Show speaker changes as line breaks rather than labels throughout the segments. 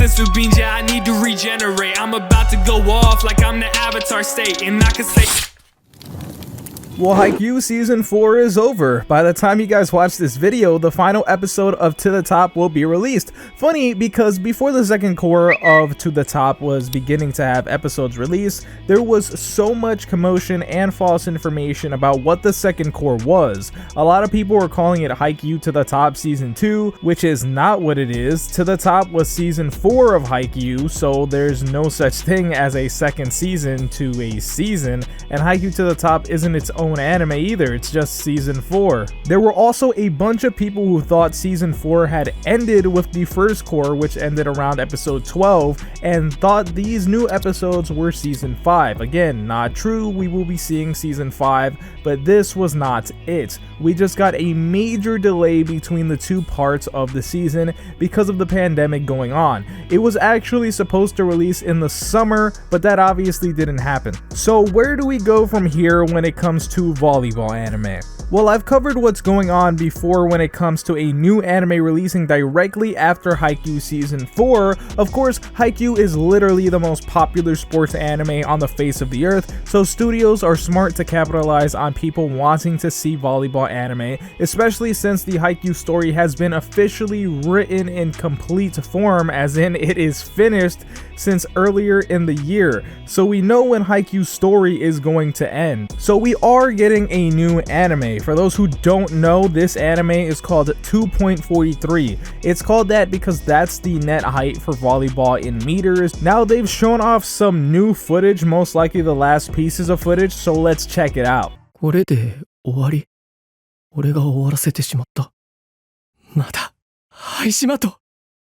Mr. Beans, yeah, I need to regenerate. I'm about to go off like I'm the Avatar state, and I can say.
Well, Haikyuu Season 4 is over. By the time you guys watch this video, the final episode of To The Top will be released. Funny, because before the second core of To The Top was beginning to have episodes released, there was so much commotion and false information about what the second core was. A lot of people were calling it Haikyuu To The Top Season 2, which is not what it is. To The Top was Season 4 of Haikyuu, so there's no such thing as a second season to a season, and Haikyuu To The Top isn't its own anime either, it's just Season 4. There were also a bunch of people who thought Season 4 had ended with the first core, which ended around episode 12, and thought these new episodes were Season 5. Again, not true, we will be seeing Season 5, but this was not it. We just got a major delay between the two parts of the season because of the pandemic going on. It was actually supposed to release in the summer, but that obviously didn't happen. So where do we go from here when it comes to volleyball anime? Well, I've covered what's going on before when it comes to a new anime releasing directly after Haikyuu Season 4. Of course, Haikyuu is literally the most popular sports anime on the face of the earth, so studios are smart to capitalize on people wanting to see volleyball anime, especially since the Haikyuu story has been officially written in complete form, as in it is finished, since earlier in the year. So we know when Haikyuu's story is going to end. So we are getting a new anime. For those who don't know, this anime is called 2.43. It's called that because that's the net height for volleyball in meters. Now they've shown off some new footage, most likely the last pieces of footage, so let's check it out.
これで終わり。俺が終わらせてしまった。まだ、はいしまと。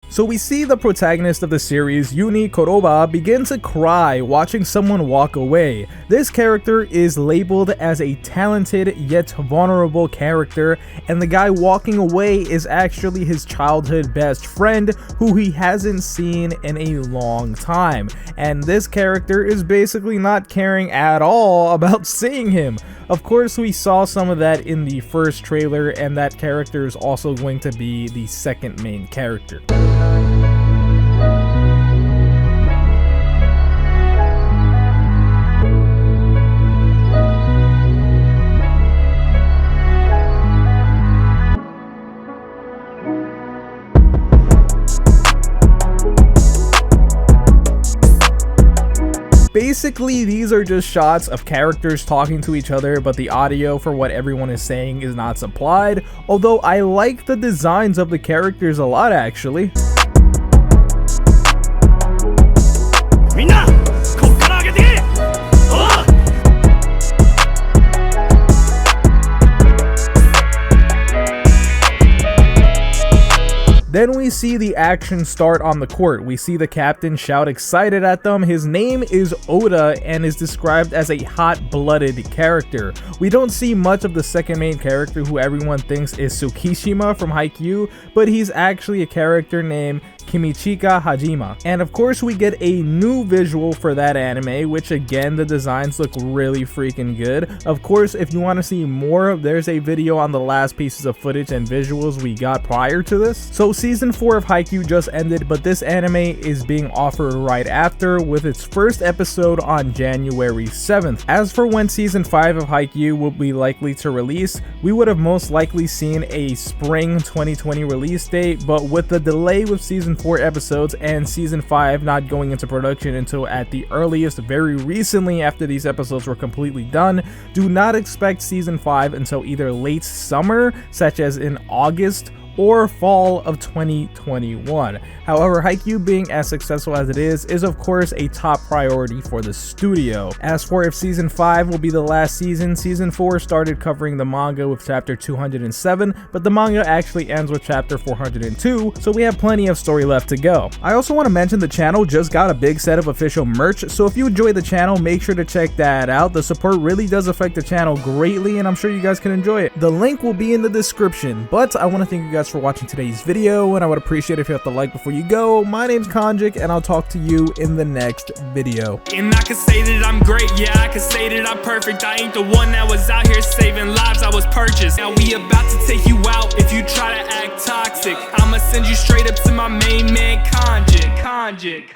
So we see the protagonist of the series, Yuni Koroba, begin to cry watching someone walk away. This character is labeled as a talented yet vulnerable character, and the guy walking away is actually his childhood best friend who he hasn't seen in a long time. And this character is basically not caring at all about seeing him. Of course, we saw some of that in the first trailer, and that character is also going to be the second main character. Basically, these are just shots of characters talking to each other, but the audio for what everyone is saying is not supplied, although I like the designs of the characters a lot actually. Then we see the action start on the court. We see the captain shout excited at them. His name is Oda and is described as a hot-blooded character. We don't see much of the second main character, who everyone thinks is Tsukishima from Haikyuu, but he's actually a character named Kimichika Hajima. And of course we get a new visual for that anime, which again, the designs look really freaking good. Of course, if you want to see more, there's a video on the last pieces of footage and visuals we got prior to this. So Season 4 of Haikyuu just ended, but this anime is being offered right after, with its first episode on January 7th. As for when Season 5 of Haikyuu will be likely to release, we would have most likely seen a spring 2020 release date, but with the delay with Season 4 episodes and Season 5 not going into production until at the earliest very recently after these episodes were completely done, do not expect Season 5 until either late summer, such as in August, or fall of 2021. However, Haikyuu being as successful as it is of course a top priority for the studio. As for if Season 5 will be the last season, Season 4 started covering the manga with chapter 207, but the manga actually ends with chapter 402, so we have plenty of story left to go. I also want to mention the channel just got a big set of official merch, so if you enjoy the channel, make sure to check that out. The support really does affect the channel greatly, and I'm sure you guys can enjoy it. The link will be in the description, but I want to thank you guys for watching today's video, and I would appreciate if you hit the like before you go. My name's Konjic, and I'll talk to you in the next video.
And I can say that I'm great, yeah, I can say that I'm perfect. I ain't the one that was out here saving lives, I was purchased. Now we about to take you out if you try to act toxic. I'ma send you straight up to my main man, Konjic. Kanji.